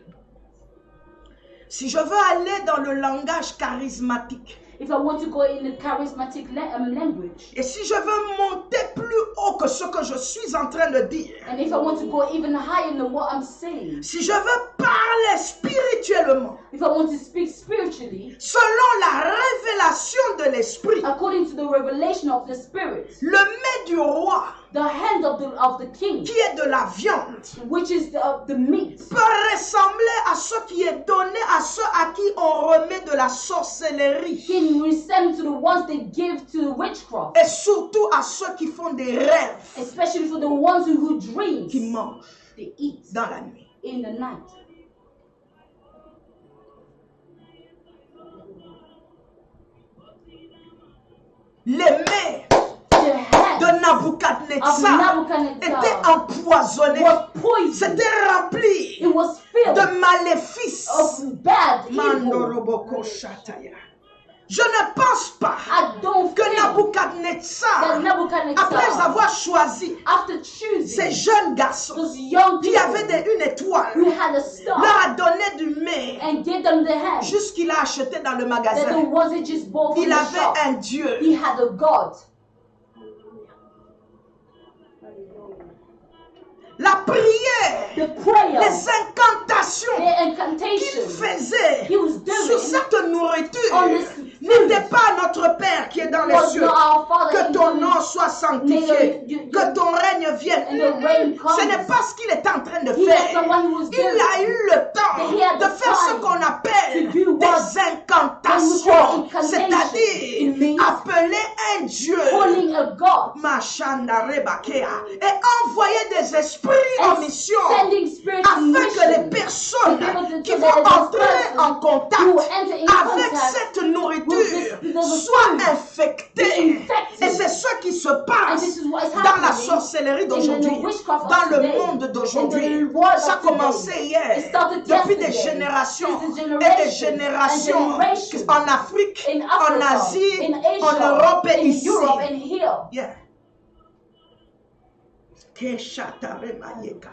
Speaker 1: Si je veux aller dans le langage charismatique,
Speaker 2: If I want to go in the charismatic language,
Speaker 1: et si je veux monter plus haut que ce que je suis en train de dire,
Speaker 2: and if I want to go even higher than what I'm saying,
Speaker 1: si je veux parler spirituellement,
Speaker 2: if I want to speak spiritually,
Speaker 1: selon la révélation de l'esprit,
Speaker 2: according to the revelation of the Spirit,
Speaker 1: le mets du roi,
Speaker 2: the hand of the king,
Speaker 1: qui est de la viande,
Speaker 2: which is the meat,
Speaker 1: peut ressembler à ce qui est donné à ceux à qui on remet de la sorcellerie,
Speaker 2: can resemble to the ones they give to witchcraft,
Speaker 1: et surtout à ceux qui font des rêves,
Speaker 2: especially for the ones who dream,
Speaker 1: qui mangent
Speaker 2: they eat
Speaker 1: dans la nuit.
Speaker 2: in the night.
Speaker 1: Les mets
Speaker 2: The hand
Speaker 1: de Nabucodonosor
Speaker 2: of Nebuchadnezzar
Speaker 1: étaient empoisonnés,
Speaker 2: was poisoned.
Speaker 1: c'était rempli
Speaker 2: It was filled
Speaker 1: de maléfices.
Speaker 2: of bad evil.
Speaker 1: Mandoroboko Shataya. Je ne pense pas
Speaker 2: I don't
Speaker 1: que
Speaker 2: think that
Speaker 1: Nabucodonosor,
Speaker 2: Nebuchadnezzar,
Speaker 1: après avoir choisi
Speaker 2: after
Speaker 1: ces
Speaker 2: choosing
Speaker 1: jeunes garçons
Speaker 2: those young
Speaker 1: qui
Speaker 2: people
Speaker 1: avaient une étoile,
Speaker 2: who had a star
Speaker 1: leur a donné du mets,
Speaker 2: and gave them the hand,
Speaker 1: jusqu'il a acheté dans le
Speaker 2: that the
Speaker 1: magasin.
Speaker 2: ones that just bought from
Speaker 1: Il
Speaker 2: the
Speaker 1: avait
Speaker 2: shop,
Speaker 1: un Dieu.
Speaker 2: he had a God.
Speaker 1: La prière,
Speaker 2: The prayer,
Speaker 1: les incantations
Speaker 2: the
Speaker 1: qu'il
Speaker 2: incantation
Speaker 1: faisait
Speaker 2: he was doing
Speaker 1: sur cette nourriture
Speaker 2: on this
Speaker 1: n'était pas notre Père qui est dans les
Speaker 2: was
Speaker 1: cieux.
Speaker 2: not our Father
Speaker 1: Que
Speaker 2: in
Speaker 1: ton
Speaker 2: heaven.
Speaker 1: nom soit sanctifié, que ton règne vienne.
Speaker 2: And the rain comes.
Speaker 1: Ce n'est pas ce qu'il est en train de
Speaker 2: He
Speaker 1: faire.
Speaker 2: is the one who was
Speaker 1: Il
Speaker 2: doing.
Speaker 1: a eu le temps
Speaker 2: He had
Speaker 1: de
Speaker 2: the
Speaker 1: faire ce
Speaker 2: time
Speaker 1: qu'on appelle
Speaker 2: to do what
Speaker 1: des incantations,
Speaker 2: when we call incantation,
Speaker 1: c'est-à-dire
Speaker 2: it means
Speaker 1: appeler un Dieu,
Speaker 2: Calling a God
Speaker 1: Machanda Rebakea, et envoyer des esprits en
Speaker 2: and
Speaker 1: mission
Speaker 2: sending spirits in
Speaker 1: afin que les
Speaker 2: mission
Speaker 1: personnes
Speaker 2: to
Speaker 1: qui
Speaker 2: the
Speaker 1: vont entrer en contact
Speaker 2: who enter in
Speaker 1: avec
Speaker 2: contact
Speaker 1: cette nourriture
Speaker 2: with this
Speaker 1: soient
Speaker 2: food
Speaker 1: infectés.
Speaker 2: infected.
Speaker 1: Et c'est ce qui se
Speaker 2: And
Speaker 1: passe
Speaker 2: this is what is
Speaker 1: dans la
Speaker 2: happening
Speaker 1: sorcellerie
Speaker 2: in
Speaker 1: d'aujourd'hui,
Speaker 2: the witchcraft of
Speaker 1: dans le
Speaker 2: today,
Speaker 1: monde d'aujourd'hui.
Speaker 2: in the world
Speaker 1: Ça a
Speaker 2: of today.
Speaker 1: commencé
Speaker 2: It
Speaker 1: hier,
Speaker 2: started
Speaker 1: depuis des
Speaker 2: yesterday.
Speaker 1: générations
Speaker 2: Since the
Speaker 1: et des
Speaker 2: generations
Speaker 1: générations en Afrique,
Speaker 2: in
Speaker 1: en
Speaker 2: Africa,
Speaker 1: Asie,
Speaker 2: in Asia,
Speaker 1: en Europe et
Speaker 2: in
Speaker 1: ici.
Speaker 2: Europe and here.
Speaker 1: Yeah. Keshataremaayeka.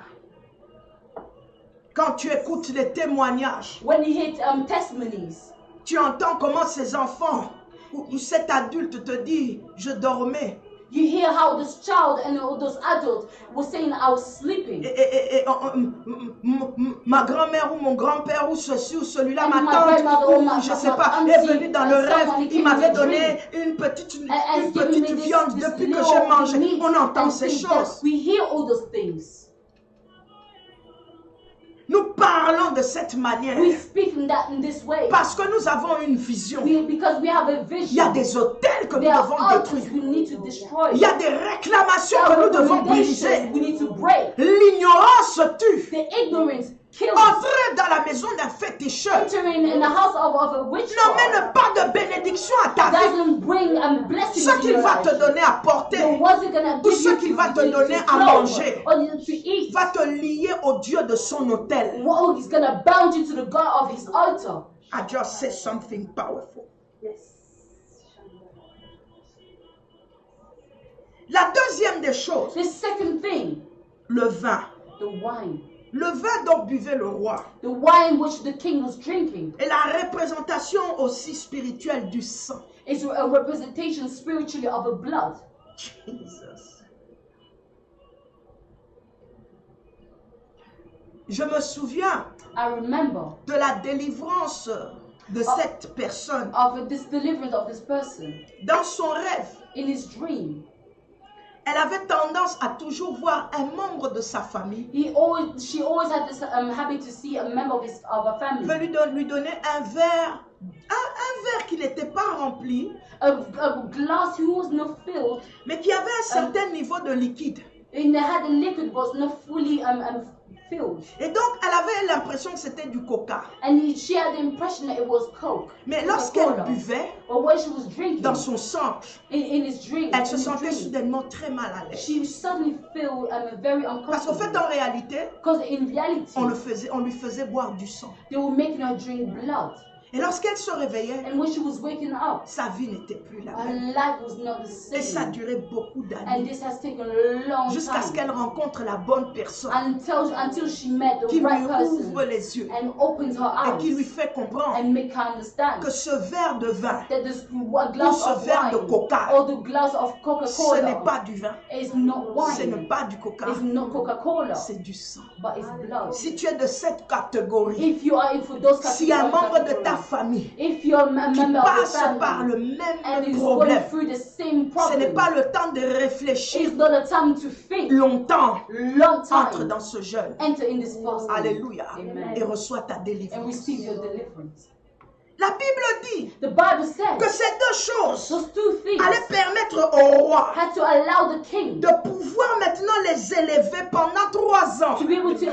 Speaker 1: Quand tu écoutes les témoignages,
Speaker 2: When you hit testimonies,
Speaker 1: tu entends comment ces enfants ou cet adulte te dit « je dormais ».
Speaker 2: you hear how this child and those adults were saying, I was sleeping.
Speaker 1: Ma grand-mère ou mon grand-père ou ceci ou celui-là,
Speaker 2: And
Speaker 1: ma
Speaker 2: my
Speaker 1: tante
Speaker 2: grandmother or
Speaker 1: ou
Speaker 2: my
Speaker 1: je sais pas,
Speaker 2: auntie
Speaker 1: est venu dans le
Speaker 2: and
Speaker 1: rêve,
Speaker 2: someone
Speaker 1: il
Speaker 2: came
Speaker 1: m'avait
Speaker 2: in a
Speaker 1: donné une petite
Speaker 2: And giving me this
Speaker 1: viande depuis que
Speaker 2: little
Speaker 1: j'ai mangé.
Speaker 2: meat
Speaker 1: On entend
Speaker 2: and
Speaker 1: ces
Speaker 2: things
Speaker 1: choses.
Speaker 2: that we hear all those things.
Speaker 1: Nous parlons parlons de cette manière
Speaker 2: We speak in this way.
Speaker 1: parce que nous avons une vision.
Speaker 2: Because we have a
Speaker 1: Il y a
Speaker 2: vision.
Speaker 1: des hôtels que nous
Speaker 2: There are
Speaker 1: devons
Speaker 2: altars
Speaker 1: détruire.
Speaker 2: we need to destroy.
Speaker 1: Il y a des réclamations
Speaker 2: There
Speaker 1: que
Speaker 2: are
Speaker 1: nous devons
Speaker 2: recommendations
Speaker 1: briser.
Speaker 2: we need to break.
Speaker 1: L'ignorance tue.
Speaker 2: The ignorance kills.
Speaker 1: Entrer dans la maison d'un féticheur
Speaker 2: Entering in the house of a witch
Speaker 1: n'emmène pas de bénédiction à ta vie.
Speaker 2: doesn't bring blessings
Speaker 1: Ce
Speaker 2: to
Speaker 1: qu'il
Speaker 2: your
Speaker 1: va te
Speaker 2: life.
Speaker 1: donner à porter
Speaker 2: The ones that gonna
Speaker 1: ou
Speaker 2: give
Speaker 1: ce
Speaker 2: you
Speaker 1: qu'il va te
Speaker 2: to
Speaker 1: donner à
Speaker 2: clothe
Speaker 1: manger
Speaker 2: or to eat.
Speaker 1: va te lier au Dieu de son autel.
Speaker 2: What is gonna bound you to the God of his altar.
Speaker 1: I just say something powerful.
Speaker 2: Yes.
Speaker 1: La deuxième des choses,
Speaker 2: The second thing,
Speaker 1: le vin.
Speaker 2: the wine.
Speaker 1: Le vin dont buvait le roi
Speaker 2: The wine which the king was drinking
Speaker 1: est la représentation aussi spirituelle du sang.
Speaker 2: is a representation spiritually of a blood.
Speaker 1: Jesus. Je me souviens
Speaker 2: I remember
Speaker 1: de la délivrance de cette personne.
Speaker 2: of this deliverance of this person
Speaker 1: Dans son rêve,
Speaker 2: in his dream.
Speaker 1: elle avait tendance à toujours voir un membre de sa famille
Speaker 2: She always had this habit to see a member of her family.
Speaker 1: lui donner un verre qui n'était pas rempli,
Speaker 2: A glass who was not filled,
Speaker 1: mais qui avait un certain niveau de liquide.
Speaker 2: and they had a liquid was not fully filled.
Speaker 1: Et donc, elle avait l'impression que c'était du coca.
Speaker 2: And she had the impression that it was Coke.
Speaker 1: Mais lorsqu'elle
Speaker 2: Coca-Cola.
Speaker 1: buvait,
Speaker 2: But when she was drinking,
Speaker 1: dans son sang,
Speaker 2: in his drink,
Speaker 1: elle se
Speaker 2: in his
Speaker 1: sentait
Speaker 2: drink,
Speaker 1: soudainement très mal à l'aise.
Speaker 2: she suddenly felt very
Speaker 1: Parce qu'en fait,
Speaker 2: uncomfortable.
Speaker 1: en réalité,
Speaker 2: Because in reality,
Speaker 1: on lui faisait boire du sang.
Speaker 2: they were making her drink blood.
Speaker 1: Et lorsqu'elle se réveillait,
Speaker 2: And when she was waking up,
Speaker 1: sa vie n'était plus la
Speaker 2: her
Speaker 1: même.
Speaker 2: life was not the
Speaker 1: Et ça a
Speaker 2: same.
Speaker 1: duré beaucoup
Speaker 2: And
Speaker 1: d'années.
Speaker 2: this has taken a long
Speaker 1: Jusqu'à ce
Speaker 2: time
Speaker 1: qu'elle rencontre la bonne personne
Speaker 2: until she met the
Speaker 1: qui lui
Speaker 2: right
Speaker 1: ouvre
Speaker 2: person
Speaker 1: les yeux
Speaker 2: and opens her
Speaker 1: et qui lui
Speaker 2: eyes
Speaker 1: fait comprendre
Speaker 2: and make her understand
Speaker 1: que ce verre de vin,
Speaker 2: that this glass
Speaker 1: ce
Speaker 2: of
Speaker 1: verre de
Speaker 2: wine
Speaker 1: coca,
Speaker 2: or the glass of
Speaker 1: ce n'est
Speaker 2: Coca-Cola
Speaker 1: pas du vin,
Speaker 2: is not
Speaker 1: ce n'est
Speaker 2: wine,
Speaker 1: pas du coca,
Speaker 2: is not Coca-Cola,
Speaker 1: c'est du sang.
Speaker 2: but it's blood.
Speaker 1: Si tu es de cette catégorie,
Speaker 2: If you are for those
Speaker 1: si un membre de ta
Speaker 2: categories,
Speaker 1: famille
Speaker 2: if you're a
Speaker 1: qui
Speaker 2: member of your
Speaker 1: passe par
Speaker 2: family
Speaker 1: le
Speaker 2: and
Speaker 1: même
Speaker 2: is
Speaker 1: problème,
Speaker 2: going through the same
Speaker 1: ce n'est
Speaker 2: problem,
Speaker 1: pas le temps de réfléchir
Speaker 2: it's not a time to think.
Speaker 1: longtemps.
Speaker 2: Long
Speaker 1: Entre
Speaker 2: time.
Speaker 1: dans ce jeûne.
Speaker 2: Enter in this fasting.
Speaker 1: Alléluia.
Speaker 2: Amen.
Speaker 1: Et reçois ta
Speaker 2: And
Speaker 1: délivrance.
Speaker 2: receive your deliverance.
Speaker 1: La Bible dit
Speaker 2: The Bible says
Speaker 1: que ces deux choses
Speaker 2: those two things
Speaker 1: allaient permettre au roi
Speaker 2: had to allow the king
Speaker 1: de pouvoir maintenant les élever pendant 3 ans.
Speaker 2: to be able to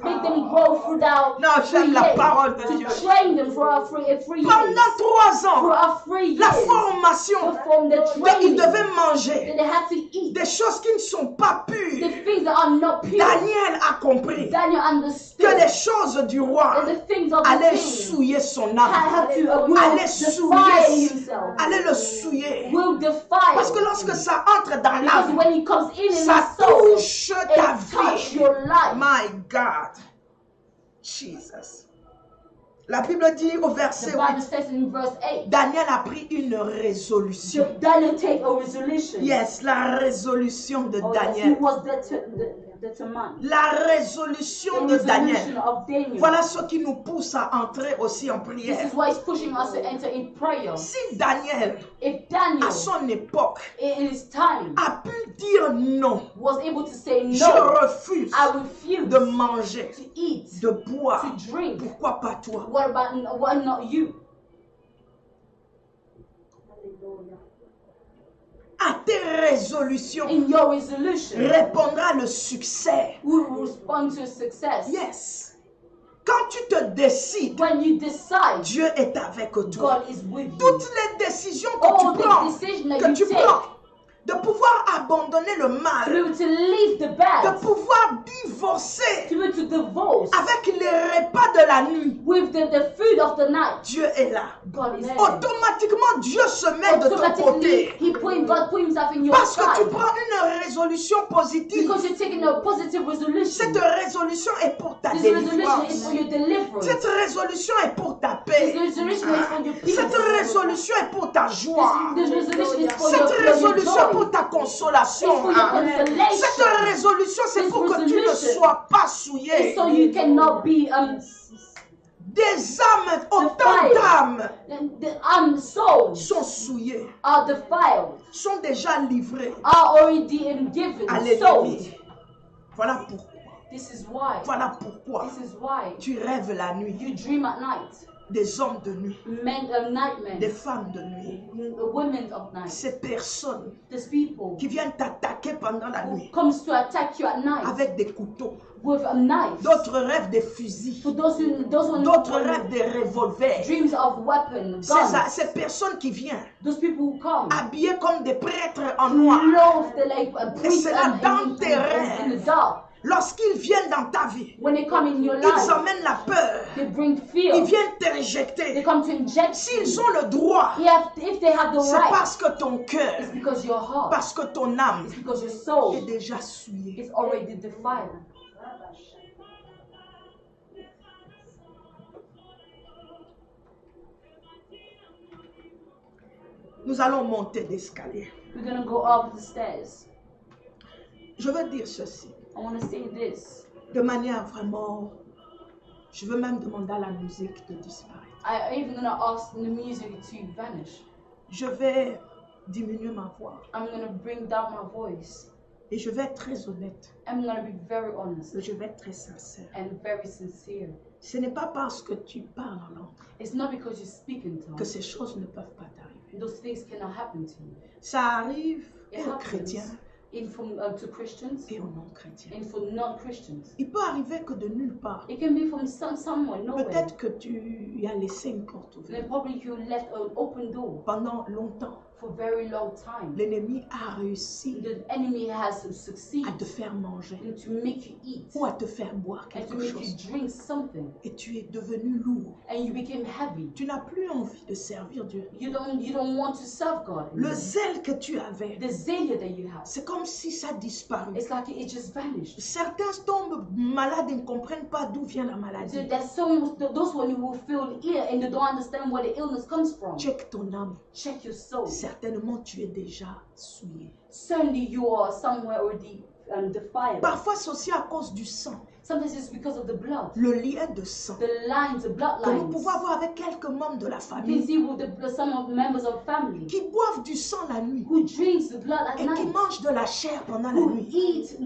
Speaker 2: make them grow throughout
Speaker 1: Non, j'aime
Speaker 2: 3
Speaker 1: la
Speaker 2: years,
Speaker 1: parole de
Speaker 2: to
Speaker 1: Dieu.
Speaker 2: train them for a 3 years,
Speaker 1: Pendant 3 ans,
Speaker 2: throughout 3 years,
Speaker 1: la formation,
Speaker 2: from the
Speaker 1: ils
Speaker 2: training that
Speaker 1: devaient manger
Speaker 2: they had to eat,
Speaker 1: des choses qui ne sont pas
Speaker 2: the
Speaker 1: pures.
Speaker 2: things that are not pure.
Speaker 1: Daniel a compris
Speaker 2: Daniel
Speaker 1: que
Speaker 2: understood
Speaker 1: les choses du roi
Speaker 2: that the things of the
Speaker 1: allaient
Speaker 2: king
Speaker 1: souiller son
Speaker 2: had
Speaker 1: âme,
Speaker 2: to
Speaker 1: allaient
Speaker 2: defile
Speaker 1: souiller,
Speaker 2: himself,
Speaker 1: allaient le souiller.
Speaker 2: will defile.
Speaker 1: Parce que lorsque ça entre dans
Speaker 2: Because
Speaker 1: l'âme,
Speaker 2: when he comes in
Speaker 1: ça
Speaker 2: his soul,
Speaker 1: touche ta
Speaker 2: it touch
Speaker 1: vie.
Speaker 2: your life.
Speaker 1: My God. Jesus. La Bible dit au
Speaker 2: The
Speaker 1: verset
Speaker 2: Bible
Speaker 1: 8,
Speaker 2: says in verse 8,
Speaker 1: Daniel a pris une résolution.
Speaker 2: Daniel take a resolution.
Speaker 1: Yes, la résolution de
Speaker 2: Oh, yes, he
Speaker 1: Daniel.
Speaker 2: was determined.
Speaker 1: La résolution
Speaker 2: The
Speaker 1: de
Speaker 2: resolution
Speaker 1: Daniel.
Speaker 2: of Daniel.
Speaker 1: Voilà ce qui nous pousse à entrer aussi en
Speaker 2: This
Speaker 1: prière.
Speaker 2: is why he's pushing us to enter in prayer.
Speaker 1: Si Daniel,
Speaker 2: If Daniel,
Speaker 1: à son époque,
Speaker 2: in his time,
Speaker 1: a pu dire non,
Speaker 2: was able to say
Speaker 1: je
Speaker 2: no,
Speaker 1: refuse
Speaker 2: I refuse
Speaker 1: de manger,
Speaker 2: to eat,
Speaker 1: de boire,
Speaker 2: to drink.
Speaker 1: pourquoi pas toi?
Speaker 2: Why not you?
Speaker 1: À tes résolutions
Speaker 2: In your resolution,
Speaker 1: répondra le succès.
Speaker 2: we will respond to success.
Speaker 1: Yes. Quand tu te décides,
Speaker 2: When you decide,
Speaker 1: Dieu est avec toi.
Speaker 2: God is with you.
Speaker 1: Toutes les décisions que
Speaker 2: All
Speaker 1: tu prends,
Speaker 2: the decisions that
Speaker 1: que
Speaker 2: you
Speaker 1: tu
Speaker 2: take,
Speaker 1: prends, de pouvoir abandonner le
Speaker 2: to be
Speaker 1: mal,
Speaker 2: able to leave the
Speaker 1: de
Speaker 2: bad,
Speaker 1: pouvoir divorcer
Speaker 2: to be able to divorce
Speaker 1: avec les repas de la nuit.
Speaker 2: with the food of the night.
Speaker 1: Dieu est là.
Speaker 2: God is there.
Speaker 1: Automatiquement, Dieu se met de ton
Speaker 2: Automatically,
Speaker 1: côté.
Speaker 2: God put himself in your
Speaker 1: Parce que tu
Speaker 2: side.
Speaker 1: prends une résolution positive.
Speaker 2: Because you're taking a positive resolution.
Speaker 1: Cette résolution est pour ta
Speaker 2: This resolution is
Speaker 1: délivrance.
Speaker 2: for your deliverance.
Speaker 1: Cette résolution est pour ta
Speaker 2: This
Speaker 1: paix.
Speaker 2: resolution is for your peace.
Speaker 1: Cette résolution est pour ta joie.
Speaker 2: This resolution is for
Speaker 1: Cette
Speaker 2: your
Speaker 1: résolution
Speaker 2: joy.
Speaker 1: pour ta consolation.
Speaker 2: It's for your consolation.
Speaker 1: Cette résolution, c'est
Speaker 2: This
Speaker 1: pour que tu ne
Speaker 2: resolution
Speaker 1: sois pas
Speaker 2: It's
Speaker 1: souillé.
Speaker 2: so you cannot be
Speaker 1: Des âmes, autant
Speaker 2: Defiled.
Speaker 1: d'âmes
Speaker 2: the souls
Speaker 1: sont souillées,
Speaker 2: are defiled,
Speaker 1: sont déjà livrées
Speaker 2: are already given
Speaker 1: à
Speaker 2: sold.
Speaker 1: l'ennemi. Voilà pourquoi
Speaker 2: This is why.
Speaker 1: Voilà pourquoi
Speaker 2: This is why
Speaker 1: tu rêves la nuit.
Speaker 2: you dream at night.
Speaker 1: Des hommes de nuit,
Speaker 2: Nightmen.
Speaker 1: des femmes de nuit.
Speaker 2: Women of night.
Speaker 1: Ces personnes
Speaker 2: These people
Speaker 1: qui viennent t'attaquer pendant la
Speaker 2: who
Speaker 1: nuit
Speaker 2: comes to attack you at night
Speaker 1: avec des couteaux.
Speaker 2: with a knife.
Speaker 1: D'autres rêvent des fusils.
Speaker 2: For those who
Speaker 1: D'autres rêvent des revolvers.
Speaker 2: dreams of weapons,
Speaker 1: C'est
Speaker 2: guns.
Speaker 1: ça, ces personnes qui viennent
Speaker 2: Those people who come
Speaker 1: habillées comme des prêtres en noir.
Speaker 2: clothed like a priest
Speaker 1: c'est là dans tes
Speaker 2: in
Speaker 1: rêves.
Speaker 2: the dark.
Speaker 1: Lorsqu'ils viennent dans ta vie,
Speaker 2: When they come in your
Speaker 1: ils
Speaker 2: life,
Speaker 1: emmènent la peur.
Speaker 2: they bring
Speaker 1: Ils
Speaker 2: fear.
Speaker 1: viennent
Speaker 2: They
Speaker 1: t'injecter.
Speaker 2: come to inject
Speaker 1: S'ils
Speaker 2: you.
Speaker 1: ont le droit,
Speaker 2: If they have the
Speaker 1: c'est
Speaker 2: right,
Speaker 1: parce que ton cœur,
Speaker 2: it's because your heart,
Speaker 1: parce que ton âme
Speaker 2: it's because your
Speaker 1: est
Speaker 2: soul
Speaker 1: déjà souillée.
Speaker 2: is already defiled.
Speaker 1: Nous allons monter l'escalier.
Speaker 2: We're gonna go up the stairs.
Speaker 1: Je veux dire ceci,
Speaker 2: I want to say this.
Speaker 1: de manière vraiment, je veux même demander à la musique de disparaître.
Speaker 2: I'm even gonna ask the music to vanish.
Speaker 1: Je vais diminuer ma voix
Speaker 2: I'm gonna bring down my voice.
Speaker 1: et je vais être très honnête,
Speaker 2: I'm gonna be very honest
Speaker 1: je vais être très sincère.
Speaker 2: and very sincere.
Speaker 1: Ce n'est pas parce que tu parles en langue
Speaker 2: It's not because you speak in
Speaker 1: que
Speaker 2: tongues.
Speaker 1: ces choses ne peuvent pas t'arriver.
Speaker 2: Those things cannot happen to you.
Speaker 1: Ça arrive
Speaker 2: It
Speaker 1: aux
Speaker 2: happens
Speaker 1: chrétiens
Speaker 2: to Christians
Speaker 1: et aux non-chrétiens.
Speaker 2: and for non-Christians.
Speaker 1: Il peut arriver que de nulle part,
Speaker 2: It can be from somewhere, nowhere.
Speaker 1: peut-être que tu as laissé une porte
Speaker 2: And
Speaker 1: ouverte.
Speaker 2: then probably you left an open door
Speaker 1: Pendant longtemps,
Speaker 2: for very long time.
Speaker 1: l'ennemi a réussi
Speaker 2: The enemy has
Speaker 1: à
Speaker 2: succeeded
Speaker 1: te faire manger
Speaker 2: and to make you eat
Speaker 1: ou à te faire boire
Speaker 2: and to
Speaker 1: quelque
Speaker 2: make you
Speaker 1: chose.
Speaker 2: drink something,
Speaker 1: Et tu es devenu lourd.
Speaker 2: and you became heavy.
Speaker 1: Tu n'as plus envie de servir Dieu.
Speaker 2: You don't want to serve God
Speaker 1: Le
Speaker 2: anymore.
Speaker 1: zèle que tu avais,
Speaker 2: The zeal that you have,
Speaker 1: c'est comme si ça disparut.
Speaker 2: it's like it just vanished.
Speaker 1: Certains tombent malades et ne comprennent pas d'où vient la
Speaker 2: So
Speaker 1: maladie.
Speaker 2: there's some those one who will feel ill and they don't understand where the illness comes from.
Speaker 1: Check ton âme.
Speaker 2: Check your soul.
Speaker 1: Certainement, tu es déjà souillé.
Speaker 2: Certainly you are somewhere already defiled.
Speaker 1: Parfois, c'est aussi à cause du sang.
Speaker 2: Sometimes it's because of the blood.
Speaker 1: Le lien de sang
Speaker 2: The lines, the
Speaker 1: que nous
Speaker 2: bloodlines.
Speaker 1: pouvons avoir avec quelques membres de la
Speaker 2: You can
Speaker 1: famille
Speaker 2: see with some of the members of family
Speaker 1: qui boivent du sang la nuit
Speaker 2: who drinks the blood at
Speaker 1: et qui
Speaker 2: night,
Speaker 1: mangent de la chair pendant la
Speaker 2: who
Speaker 1: nuit.
Speaker 2: eat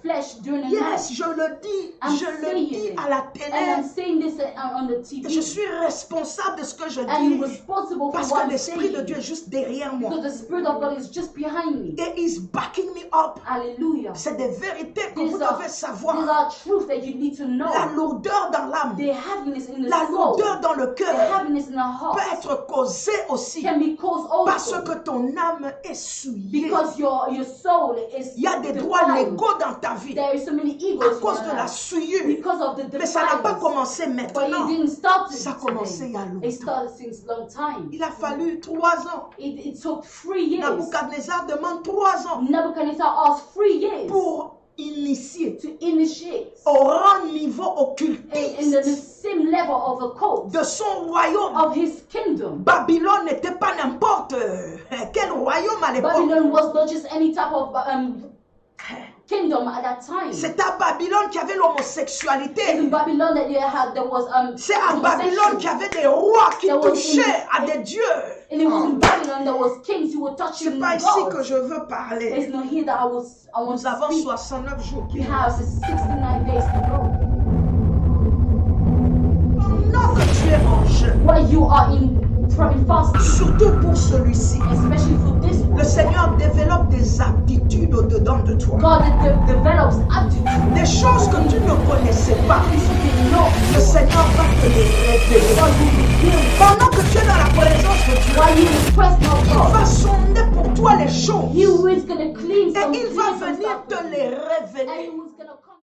Speaker 2: flesh during the
Speaker 1: Yes,
Speaker 2: night.
Speaker 1: je le dis,
Speaker 2: I'm
Speaker 1: je le
Speaker 2: saying
Speaker 1: dis
Speaker 2: it.
Speaker 1: à la
Speaker 2: And I'm
Speaker 1: télé.
Speaker 2: saying this on the TV.
Speaker 1: Je suis responsable de ce que je
Speaker 2: I'm
Speaker 1: dis
Speaker 2: responsible for
Speaker 1: parce
Speaker 2: what
Speaker 1: que
Speaker 2: I'm
Speaker 1: l'Esprit de
Speaker 2: saying.
Speaker 1: Dieu est juste derrière moi.
Speaker 2: Because the Spirit of God is just behind me.
Speaker 1: Et he's backing me up.
Speaker 2: Hallelujah.
Speaker 1: C'est des vérités que
Speaker 2: These
Speaker 1: vous
Speaker 2: are,
Speaker 1: devez
Speaker 2: these
Speaker 1: savoir.
Speaker 2: are truths that you need to know.
Speaker 1: La lourdeur dans l'âme,
Speaker 2: The heaviness in the
Speaker 1: la
Speaker 2: soul,
Speaker 1: lourdeur dans le
Speaker 2: the
Speaker 1: cœur
Speaker 2: heaviness in the heart
Speaker 1: peut être causée aussi
Speaker 2: can be caused
Speaker 1: parce
Speaker 2: also
Speaker 1: que ton âme est souillée.
Speaker 2: because your soul is
Speaker 1: Il y a des droits
Speaker 2: defiled.
Speaker 1: légaux dans ta vie
Speaker 2: There is so many
Speaker 1: à
Speaker 2: egos
Speaker 1: cause
Speaker 2: in
Speaker 1: de
Speaker 2: your
Speaker 1: la
Speaker 2: life
Speaker 1: souillure.
Speaker 2: because of the
Speaker 1: Mais ça n'a pas
Speaker 2: defiance.
Speaker 1: commencé
Speaker 2: But
Speaker 1: maintenant.
Speaker 2: it didn't start
Speaker 1: Ça a commencé il y a
Speaker 2: today. It
Speaker 1: longtemps.
Speaker 2: started since long time.
Speaker 1: Il a fallu 3 ans.
Speaker 2: It took 3 years.
Speaker 1: Nabucodonosor demande 3 ans
Speaker 2: Nebuchadnezzar asked 3 years
Speaker 1: pour initier
Speaker 2: to initiate
Speaker 1: au rang niveau
Speaker 2: in the
Speaker 1: occultiste
Speaker 2: same level of a cult
Speaker 1: de son royaume.
Speaker 2: of his kingdom.
Speaker 1: Babylone n'était pas n'importe quel royaume à l'époque.
Speaker 2: Babylon was not just any type of kingdom at that time.
Speaker 1: C'est à Babylone qu'il y avait
Speaker 2: It's
Speaker 1: l'homosexualité.
Speaker 2: in Babylon that there was
Speaker 1: C'est à Babylone qu'il y avait des rois qui
Speaker 2: There was
Speaker 1: touchaient à des dieux.
Speaker 2: and it was in Babylon there was kings who were
Speaker 1: C'est
Speaker 2: touching
Speaker 1: pas ici que
Speaker 2: God.
Speaker 1: je veux parler.
Speaker 2: It's not here that I want
Speaker 1: Nous
Speaker 2: to
Speaker 1: avons
Speaker 2: speak.
Speaker 1: 69 jours qui
Speaker 2: We have 69 days to go.
Speaker 1: Pendant que tu es en jeûne,
Speaker 2: While you are in fasting,
Speaker 1: surtout pour celui-ci,
Speaker 2: especially for this
Speaker 1: le
Speaker 2: one,
Speaker 1: Seigneur développe des aptitudes au-dedans de toi.
Speaker 2: God develops aptitude.
Speaker 1: Des choses que tu ne connaissais pas.
Speaker 2: Things you didn't know
Speaker 1: Le Seigneur va te les révéler.
Speaker 2: God will reveal it.
Speaker 1: Pendant que tu es dans la présence de Dieu,
Speaker 2: While you request of
Speaker 1: il
Speaker 2: God,
Speaker 1: va sonder pour toi les choses.
Speaker 2: He is going to clean
Speaker 1: Et
Speaker 2: some
Speaker 1: il va
Speaker 2: things and
Speaker 1: venir
Speaker 2: stuff
Speaker 1: te
Speaker 2: for you.
Speaker 1: les
Speaker 2: And
Speaker 1: révéler.
Speaker 2: He was going to come